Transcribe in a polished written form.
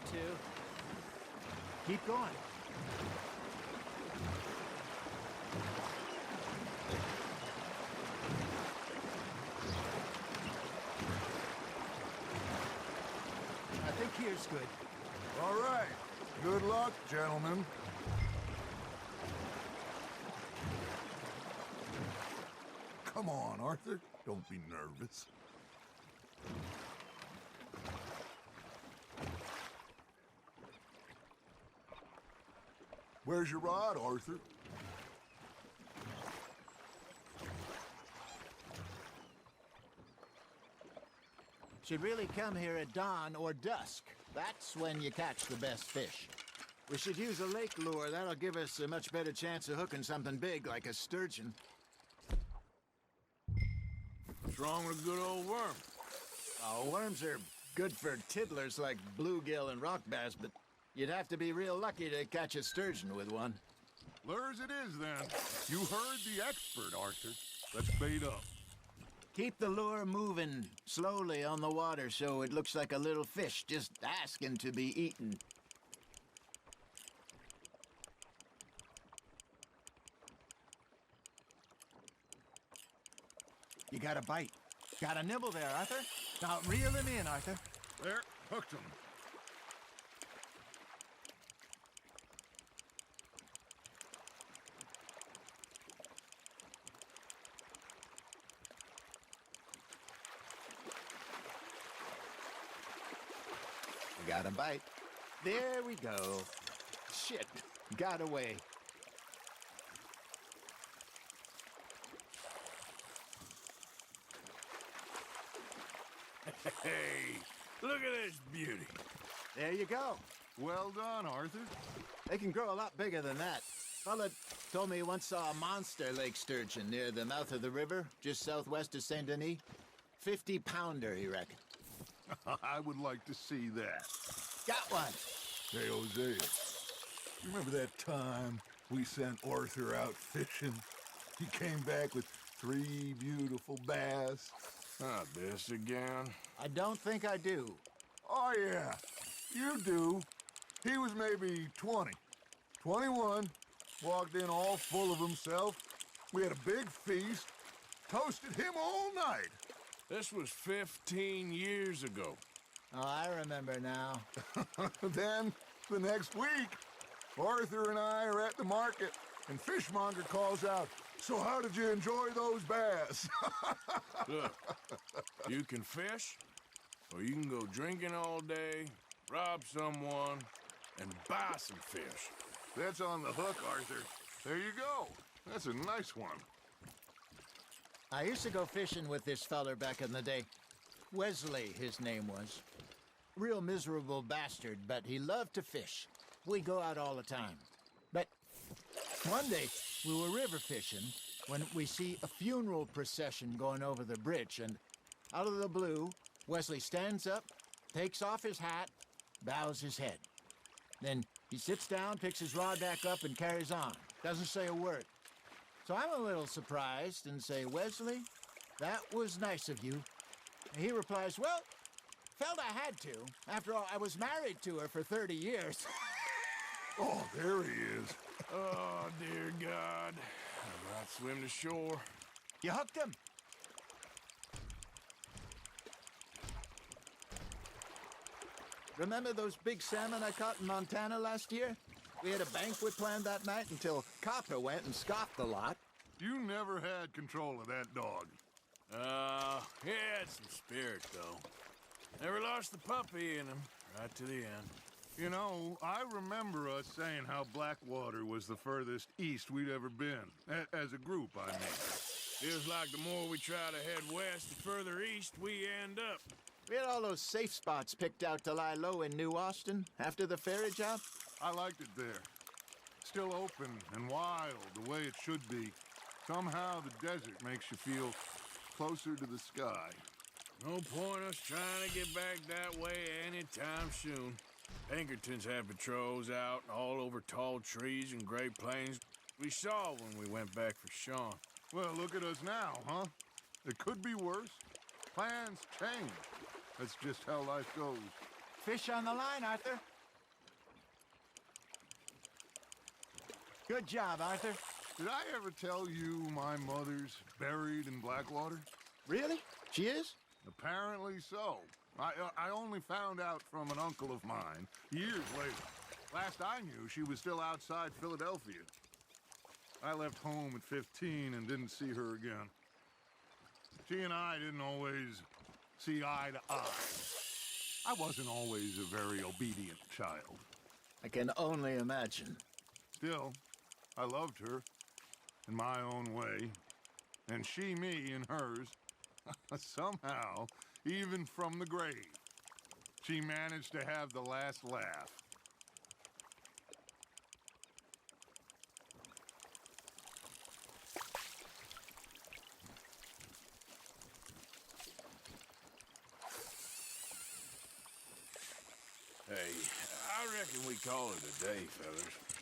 two. Keep going. I think here's good. All right. Good luck, gentlemen. Come on, Arthur. Don't be nervous. Where's your rod, Arthur? Should really come here at dawn or dusk. That's when you catch the best fish. We should use a lake lure. That'll give us a much better chance of hooking something big like a sturgeon. What's wrong with a good old worm? Oh, worms are good for tiddlers like bluegill and rock bass, but you'd have to be real lucky to catch a sturgeon with one. Lures it is, then. You heard the expert, Arthur. Let's bait up. Keep the lure moving slowly on the water so it looks like a little fish just asking to be eaten. You got a bite. Got a nibble there, Arthur. Now reel him in, Arthur. There, hooked him. You got a bite. There we go. Shit, got away. Hey, look at this beauty. There you go. Well done, Arthur. They can grow a lot bigger than that. Fella told me he once saw a monster lake sturgeon near the mouth of the river, just southwest of Saint Denis. 50-pounder, he reckoned. I would like to see that. Got one. Hey, Hosea, you remember that time we sent Arthur out fishing? He came back with 3 beautiful bass. Not this again. I don't think I do. Oh, yeah, you do. He was maybe 20, 21, walked in all full of himself. We had a big feast, toasted him all night. This was 15 years ago. Oh, I remember now. Then, the next week, Arthur and I are at the market, and Fishmonger calls out, "So how did you enjoy those bass?" Look, you can fish, or you can go drinking all day, rob someone, and buy some fish. That's on the hook, Arthur. There you go. That's a nice one. I used to go fishing with this feller back in the day. Wesley, his name was. Real miserable bastard, but he loved to fish. We go out all the time. But one day, we were river fishing when we see a funeral procession going over the bridge, and out of the blue, Wesley stands up, takes off his hat, bows his head. Then he sits down, picks his rod back up, and carries on. Doesn't say a word. So I'm a little surprised and say, "Wesley, that was nice of you." And he replies, "Well, felt I had to. After all, I was married to her for 30 years. Oh, there he is. Oh, dear God. I'd rather swim to shore. You hooked him. Remember those big salmon I caught in Montana last year? We had a banquet planned that night until Copper went and scoffed the lot. You never had control of that dog. He had some spirit, though. Never lost the puppy in him, right to the end. You know, I remember us saying how Blackwater was the furthest east we'd ever been. As a group, I mean. Feels like the more we try to head west, the further east we end up. We had all those safe spots picked out to lie low in New Austin after the ferry job. I liked it there. Still open and wild, the way it should be. Somehow the desert makes you feel closer to the sky. No point us trying to get back that way anytime soon. Pinkertons had patrols out all over tall trees and Great Plains. We saw when we went back for Sean. Well, look at us now, huh? It could be worse. Plans change. That's just how life goes. Fish on the line, Arthur. Good job, Arthur. Did I ever tell you my mother's buried in Blackwater? Really? She is? Apparently so. I only found out from an uncle of mine years later. Last I knew, she was still outside Philadelphia. I left home at 15 and didn't see her again. She and I didn't always see eye to eye. I wasn't always a very obedient child. I can only imagine. Still, I loved her in my own way, and she me in hers. Somehow, even from the grave, she managed to have the last laugh. Hey, I reckon we call it a day, fellas.